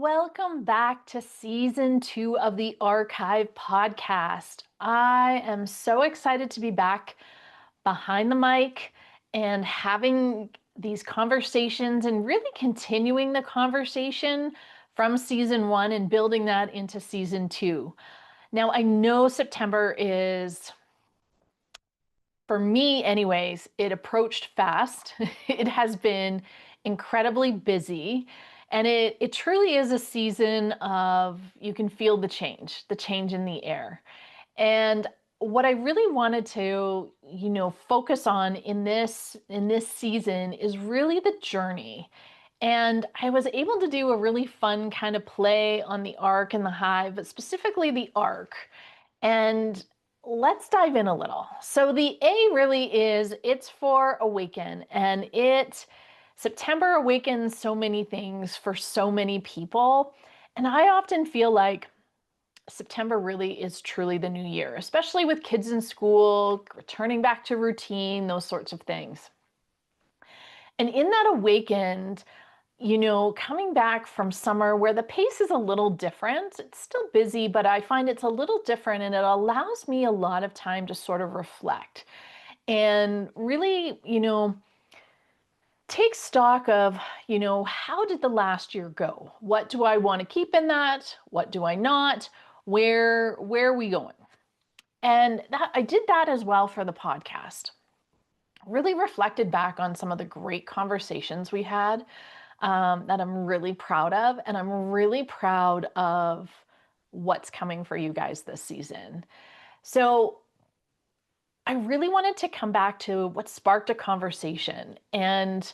Welcome back to season 2 of the ARC Hive Podcast. I am so excited to be back behind the mic and having these conversations and really continuing the conversation from season 1 and building that into season 2. Now, I know September is, for me anyways, it approached fast. It has been incredibly busy. And it truly is a season of, you can feel the change in the air. And what I really wanted to, focus on in this season is really the journey. And I was able to do a really fun kind of play on the arc and the hive, but specifically the arc. And let's dive in a little. So the A really is, it's for awaken, and September awakens so many things for so many people. And I often feel like September really is truly the new year, especially with kids in school, returning back to routine, those sorts of things. And in that awakened, coming back from summer where the pace is a little different, it's still busy, but I find it's a little different, and it allows me a lot of time to sort of reflect and really, take stock of, how did the last year go? What do I want to keep in that? What do I not? Where are we going? And I did that as well for the podcast. Really reflected back on some of the great conversations we had that I'm really proud of. And I'm really proud of what's coming for you guys this season. So I really wanted to come back to what sparked a conversation. And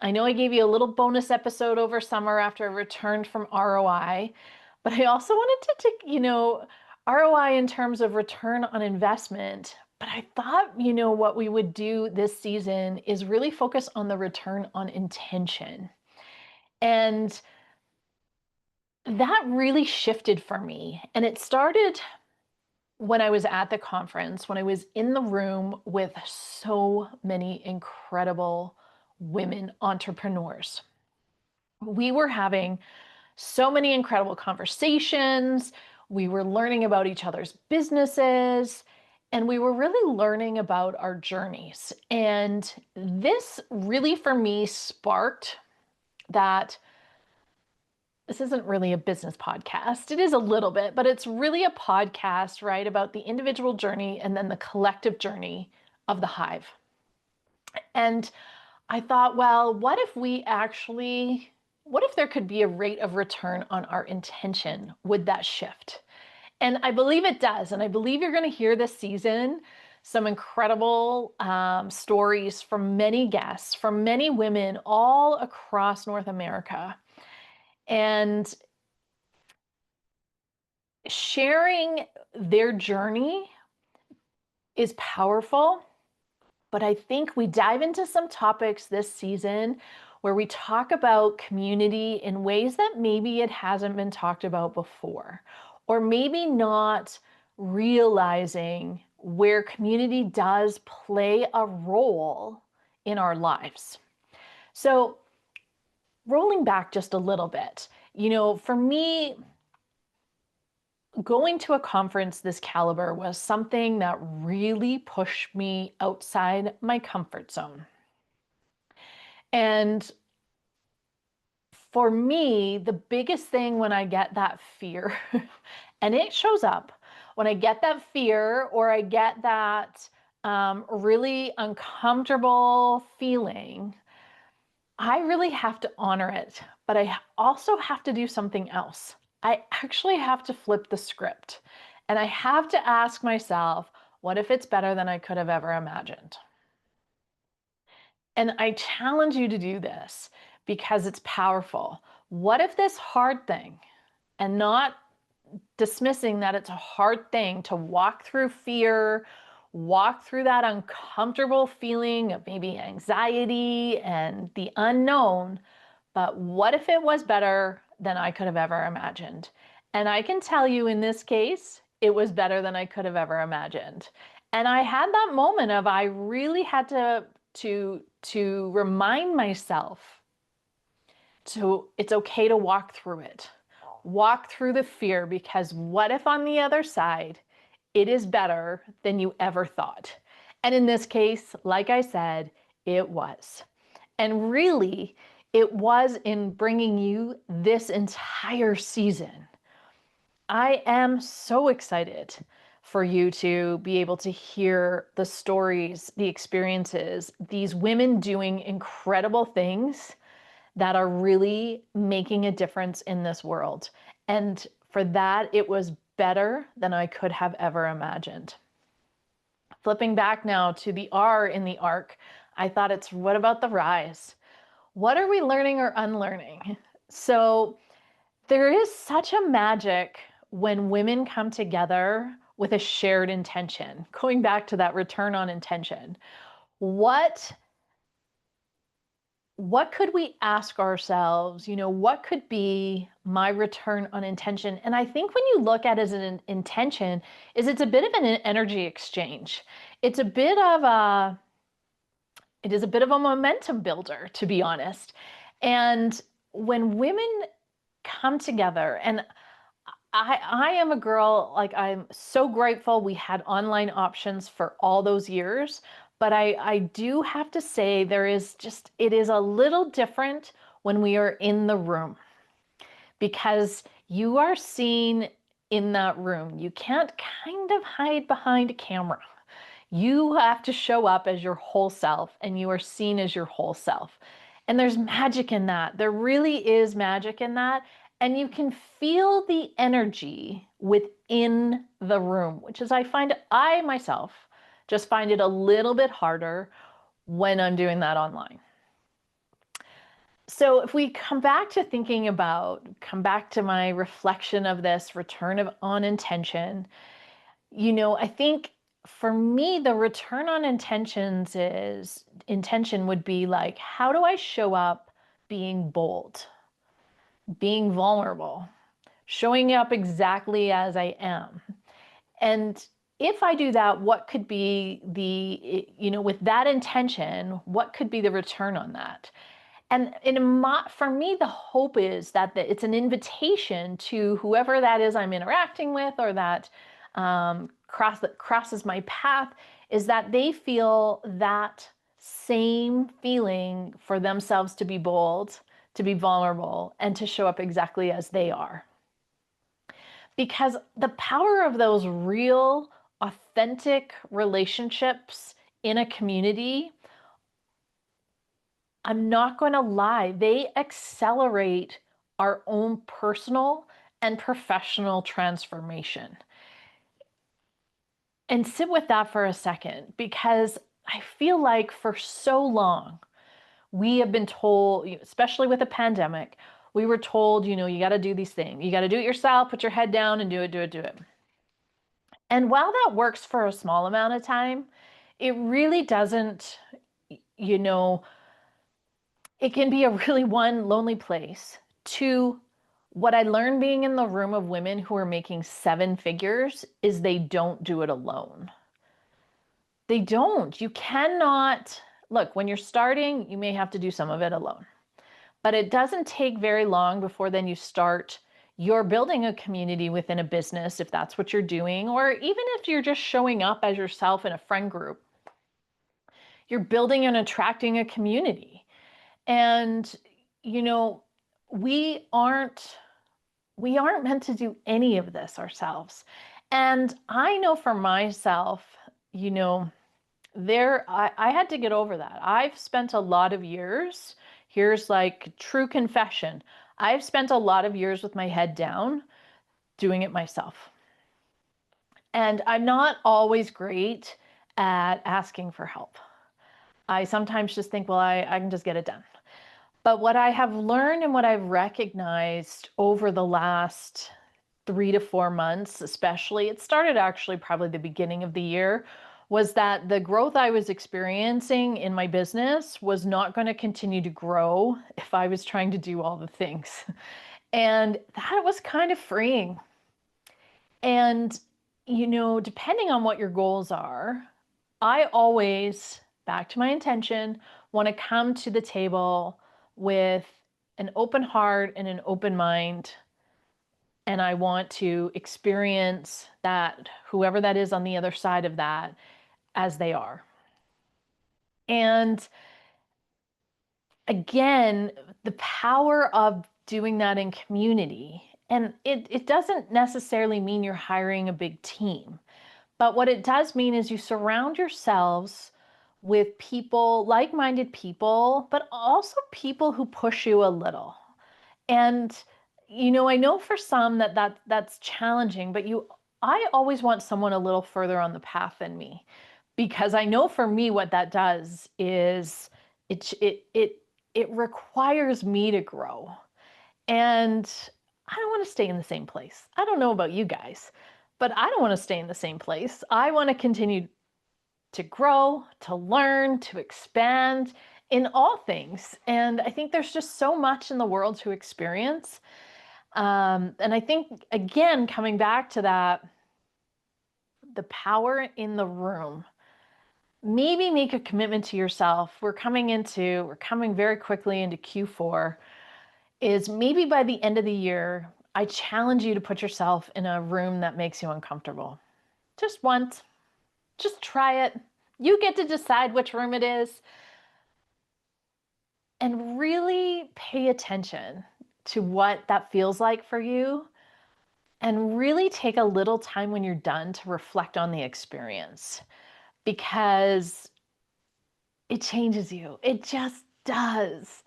I know I gave you a little bonus episode over summer after I returned from ROI, but I also wanted to take, ROI in terms of return on investment. But I thought, what we would do this season is really focus on the return on intention. And that really shifted for me. And it started when I was at the conference, when I was in the room with so many incredible women entrepreneurs. We were having so many incredible conversations. We were learning about each other's businesses, and we were really learning about our journeys. And this really, for me, sparked that this isn't really a business podcast. It is a little bit, but it's really a podcast, right, about the individual journey and then the collective journey of the hive. And I thought, well, what if there could be a rate of return on our intention with that shift? And I believe it does. And I believe you're going to hear this season some incredible stories from many guests, from many women all across North America. And sharing their journey is powerful, but I think we dive into some topics this season where we talk about community in ways that maybe it hasn't been talked about before, or maybe not realizing where community does play a role in our lives. So rolling back just a little bit, for me, going to a conference this caliber was something that really pushed me outside my comfort zone. And for me, the biggest thing when I get that fear, and it shows up, when I get that fear or I get that really uncomfortable feeling, I really have to honor it, but I also have to do something else. I actually have to flip the script, and I have to ask myself, what if it's better than I could have ever imagined? And I challenge you to do this because it's powerful. What if this hard thing, and not dismissing that it's a hard thing to walk through fear, walk through that uncomfortable feeling of maybe anxiety and the unknown, but what if it was better than I could have ever imagined? And I can tell you in this case, it was better than I could have ever imagined. And I had that moment of, I really had to remind myself it's okay to walk through it. walk through the fear, because what if on the other side, it is better than you ever thought? And in this case, like I said, it was. And really, it was in bringing you this entire season. I am so excited for you to be able to hear the stories, the experiences, these women doing incredible things that are really making a difference in this world. And for that, it was better than I could have ever imagined. Flipping back now to the R in the ARC, I thought it's what about the rise? What are we learning or unlearning? So there is such a magic when women come together with a shared intention. Going back to that return on intention, what could we ask ourselves? What could be my return on intention? And I think when you look at it as an intention, it's a bit of an energy exchange. It is a bit of a momentum builder, to be honest. And when women come together, and I am a girl, like, I'm so grateful we had online options for all those years, but I do have to say it is a little different when we are in the room, because you are seen in that room. You can't kind of hide behind a camera. You have to show up as your whole self, and you are seen as your whole self. And there's magic in that. There really is magic in that. And you can feel the energy within the room, which is, I myself just find it a little bit harder when I'm doing that online. So if we come back to my reflection of this return on intention, I think for me, the return on intention would be like, how do I show up being bold, being vulnerable, showing up exactly as I am? And if I do that, what could be with that intention, what could be the return on that? And for me, the hope is that it's an invitation to whoever that is I'm interacting with, or that crosses my path, is that they feel that same feeling for themselves to be bold, to be vulnerable, and to show up exactly as they are. Because the power of those real, authentic relationships in a community, I'm not going to lie, they accelerate our own personal and professional transformation. And sit with that for a second, because I feel like for so long, we have been told, especially with the pandemic, we were told, you got to do these things. You got to do it yourself, put your head down and do it. And while that works for a small amount of time, it really doesn't, it can be a really, one, lonely place. Two, what I learned being in the room of women who are making 7 figures is they don't do it alone. They don't. You cannot, look, when you're starting, you may have to do some of it alone. But it doesn't take very long before then you're building a community within a business, if that's what you're doing, or even if you're just showing up as yourself in a friend group, you're building and attracting a community. And, we aren't meant to do any of this ourselves. And I know for myself, I had to get over that. I've spent a lot of years, here's like true confession, I've spent a lot of years with my head down doing it myself. And I'm not always great at asking for help. I sometimes just think, well, I can just get it done. But what I have learned and what I've recognized over the last 3 to 4 months, especially, it started actually probably the beginning of the year, was that the growth I was experiencing in my business was not going to continue to grow if I was trying to do all the things. And that was kind of freeing. And, depending on what your goals are, I always, back to my intention, want to come to the table with an open heart and an open mind And I want to experience that, whoever that is on the other side of that, as they are. And again, the power of doing that in community. And it doesn't necessarily mean you're hiring a big team. But what it does mean is you surround yourselves with people, like-minded people, but also people who push you a little. And I know for some that's challenging, but I always want someone a little further on the path than me, because I know for me what that does is it requires me to grow. And I don't want to stay in the same place. I don't know about you guys, but I don't want to stay in the same place. I want to continue to grow, to learn, to expand in all things. And I think there's just so much in the world to experience. And I think, again, coming back to that, the power in the room. Maybe make a commitment to yourself. We're coming very quickly into Q4. Is maybe by the end of the year, I challenge you to put yourself in a room that makes you uncomfortable. Just once. Just try it. You get to decide which room it is. And really pay attention to what that feels like for you. And really take a little time when you're done to reflect on the experience. Because it changes you. It just does.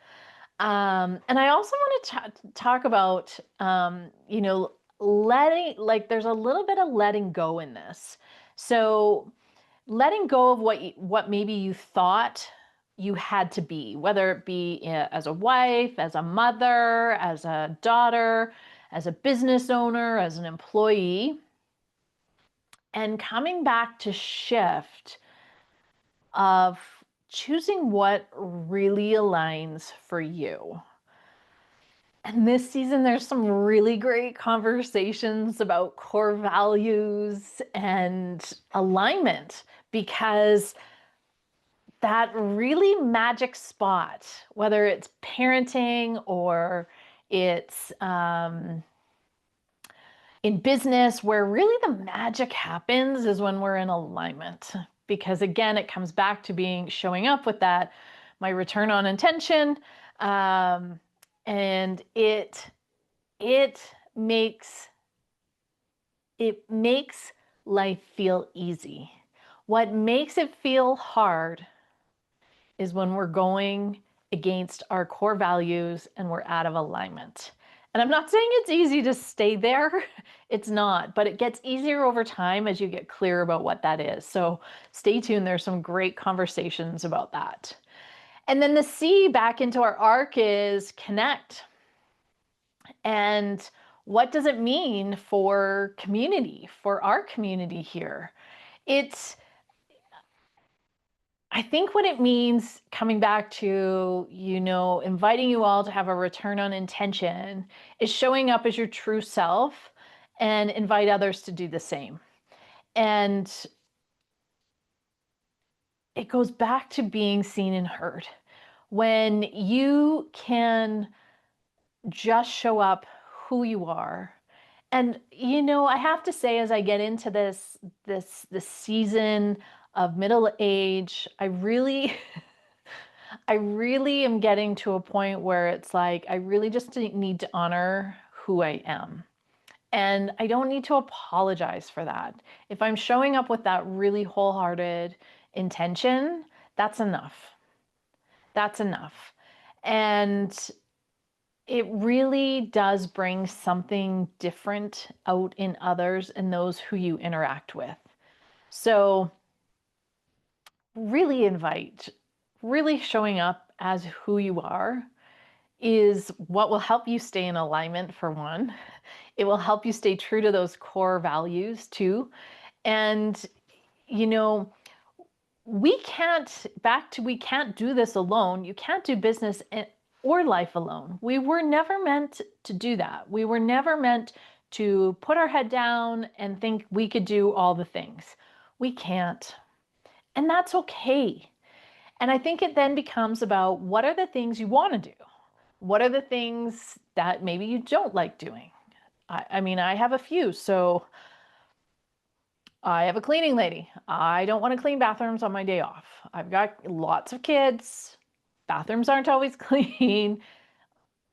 And I also want to talk about, there's a little bit of letting go in this. So letting go of what maybe you thought you had to be, whether it be as a wife, as a mother, as a daughter, as a business owner, as an employee, and coming back to shift of choosing what really aligns for you. And this season, there's some really great conversations about core values and alignment, because that really magic spot, whether it's parenting or it's in business, where really the magic happens is when we're in alignment. Because again, it comes back to showing up with that, my return on intention. And it makes life feel easy. What makes it feel hard is when we're going against our core values and we're out of alignment. And I'm not saying it's easy to stay there. It's not, but it gets easier over time as you get clear about what that is. So stay tuned. There's some great conversations about that. And then the C back into our ARC is connect. And what does it mean for community, for our community here? I think what it means, coming back to, inviting you all to have a return on intention, is showing up as your true self and invite others to do the same. And it goes back to being seen and heard. When you can just show up who you are. And, I have to say, as I get into this season of middle age, I really am getting to a point where it's like, I really just need to honor who I am. And I don't need to apologize for that. If I'm showing up with that really wholehearted intention, that's enough. That's enough. And it really does bring something different out in others and those who you interact with. So really showing up as who you are is what will help you stay in alignment, for one. It will help you stay true to those core values too. And, we can't do this alone. You can't do business or life alone. We were never meant to do that. We were never meant to put our head down and think we could do all the things. We can't. And that's okay. And I think it then becomes about, what are the things you want to do? What are the things that maybe you don't like doing? I mean, I have a few. So I have a cleaning lady. I don't want to clean bathrooms on my day off. I've got lots of kids. Bathrooms aren't always clean.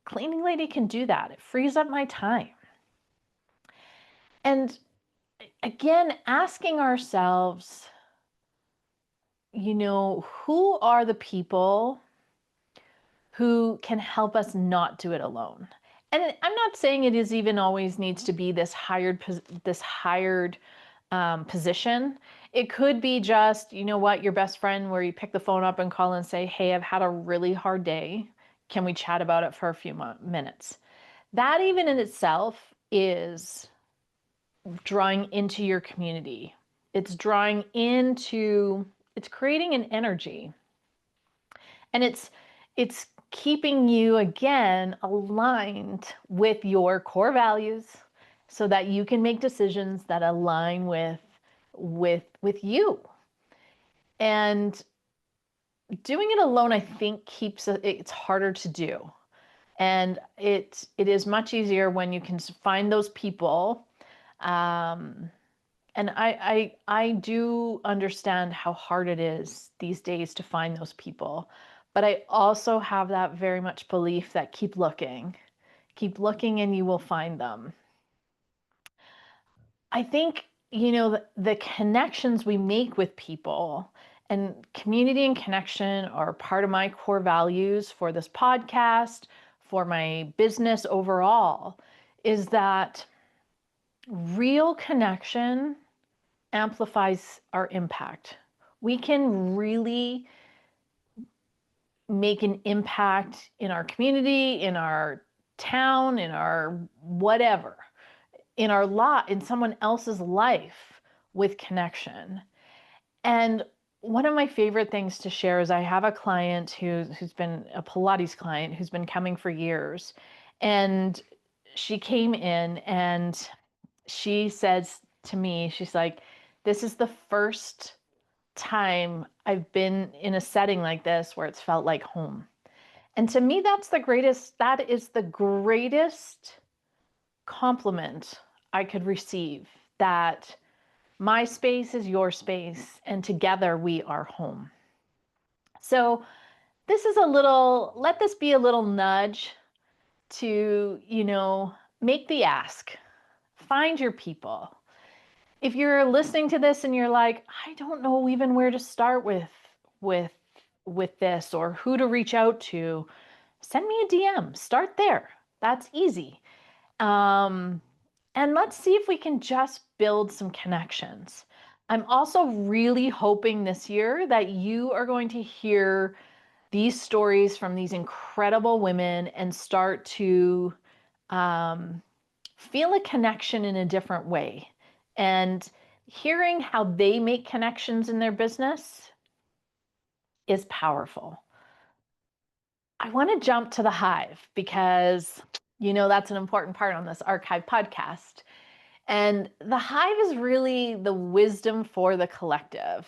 Cleaning lady can do that. It frees up my time. And again, asking ourselves, who are the people who can help us not do it alone? And I'm not saying it is even always needs to be this hired position. It could be just, your best friend where you pick the phone up and call and say, hey, I've had a really hard day. Can we chat about it for a few minutes? That even in itself is drawing into your community. It's creating an energy. And it's keeping you again aligned with your core values so that you can make decisions that align with you. And doing it alone, I think, it's harder to do. And it is much easier when you can find those people. And I do understand how hard it is these days to find those people. But I also have that very much belief that keep looking and you will find them. I think, the connections we make with people, and community and connection are part of my core values for this podcast, for my business overall, is that real connection amplifies our impact. We can really make an impact in our community, in our town, in our whatever, in someone else's life with connection. And one of my favorite things to share is I have a client who's been a Pilates client who's been coming for years. And she came in and she says to me, she's like, this is the first time I've been in a setting like this where it's felt like home. And to me, that is the greatest compliment I could receive, that my space is your space and together we are home. So let this be a little nudge to, make the ask, find your people. If you're listening to this and you're like, I don't know even where to start with this or who to reach out to, send me a DM. Start there. That's easy. And let's see if we can just build some connections. I'm also really hoping this year that you are going to hear these stories from these incredible women and start to feel a connection in a different way. And hearing how they make connections in their business is powerful. I want to jump to the Hive because, that's an important part on this ARC Hive podcast. And the Hive is really the wisdom for the collective.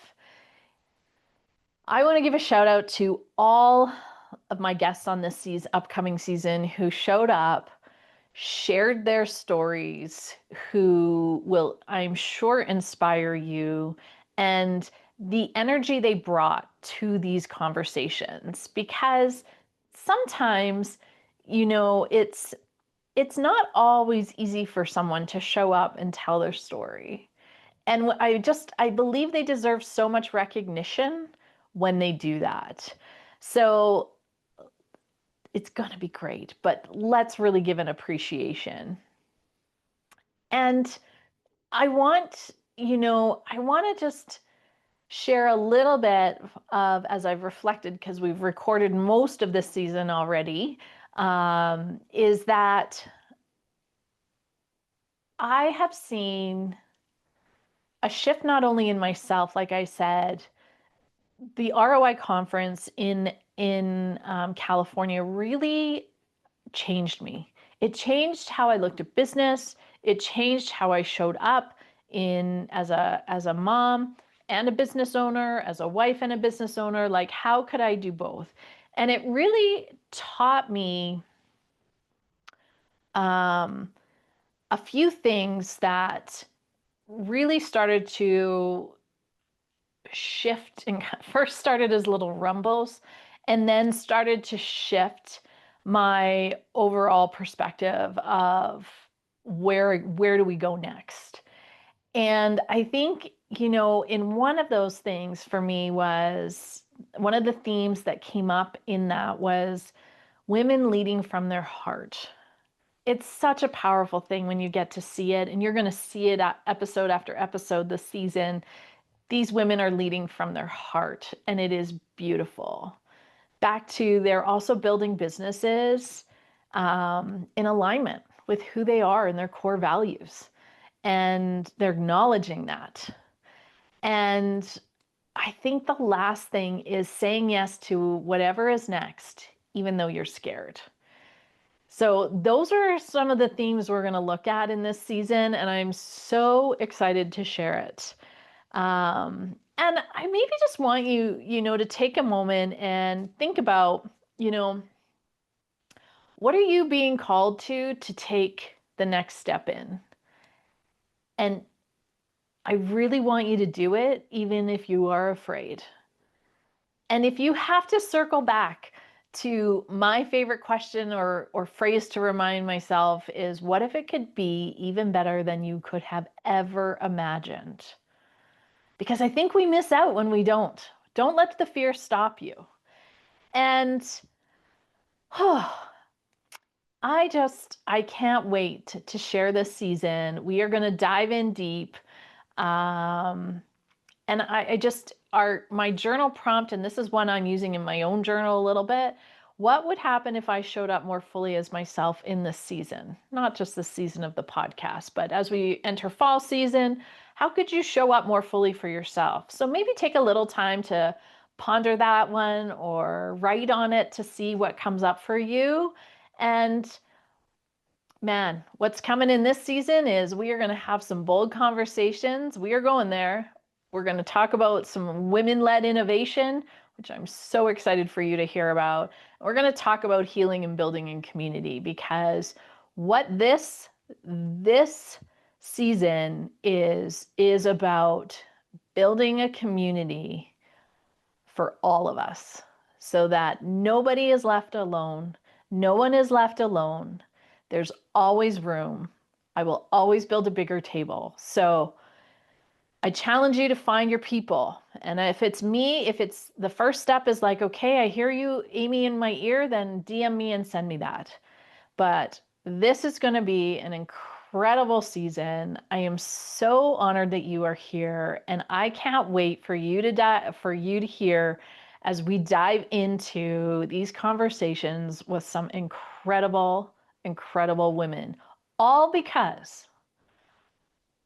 I want to give a shout out to all of my guests on this upcoming season who showed up, shared their stories, who will, I'm sure, inspire you, and the energy they brought to these conversations. Because sometimes, it's not always easy for someone to show up and tell their story. And I believe they deserve so much recognition when they do that. So it's going to be great, but let's really give an appreciation. And I want to just share a little bit of, as I've reflected, because we've recorded most of this season already, is that I have seen a shift not only in myself, like I said, the ROI conference in California really changed me. It changed how I looked at business. It changed how I showed up as a mom and a business owner, as a wife and a business owner. Like, how could I do both? And it really taught me a few things that really started to shift and first started as little rumbles and then started to shift my overall perspective of where do we go next. And I think, in one of those things for me was one of the themes that came up in that was women leading from their heart. It's such a powerful thing when you get to see it, and you're going to see it episode after episode this season. These women are leading from their heart, and it is beautiful. Back to they're also building businesses in alignment with who they are and their core values. And they're acknowledging that. And I think the last thing is saying yes to whatever is next, even though you're scared. So those are some of the themes we're going to look at in this season, and I'm so excited to share it. And I maybe just want you, to take a moment and think about, what are you being called to take the next step in? And I really want you to do it, even if you are afraid. And if you have to circle back to my favorite question or phrase to remind myself is, what if it could be even better than you could have ever imagined? Because I think we miss out when we don't. Don't let the fear stop you. And I can't wait to share this season. We are going to dive in deep. And my journal prompt, and this is one I'm using in my own journal a little bit. What would happen if I showed up more fully as myself in this season? Not just the season of the podcast, but as we enter fall season, how could you show up more fully for yourself? So maybe take a little time to ponder that one or write on it to see what comes up for you. And man, what's coming in this season is we are going to have some bold conversations. We are going there. We're going to talk about some women-led innovation, which I'm so excited for you to hear about. We're going to talk about healing and building in community, because what this season is about building a community for all of us so that nobody is left alone. No one is left alone. There's always room. I will always build a bigger table. So I challenge you to find your people. And if it's me, if it's the first step is like, okay, I hear you, Amy, in my ear, then DM me and send me that. But this is going to be an incredible season. I am so honored that you are here, and I can't wait for you to hear as we dive into these conversations with some incredible women, all because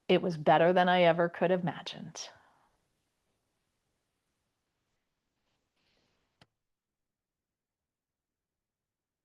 it was better than I ever could have imagined.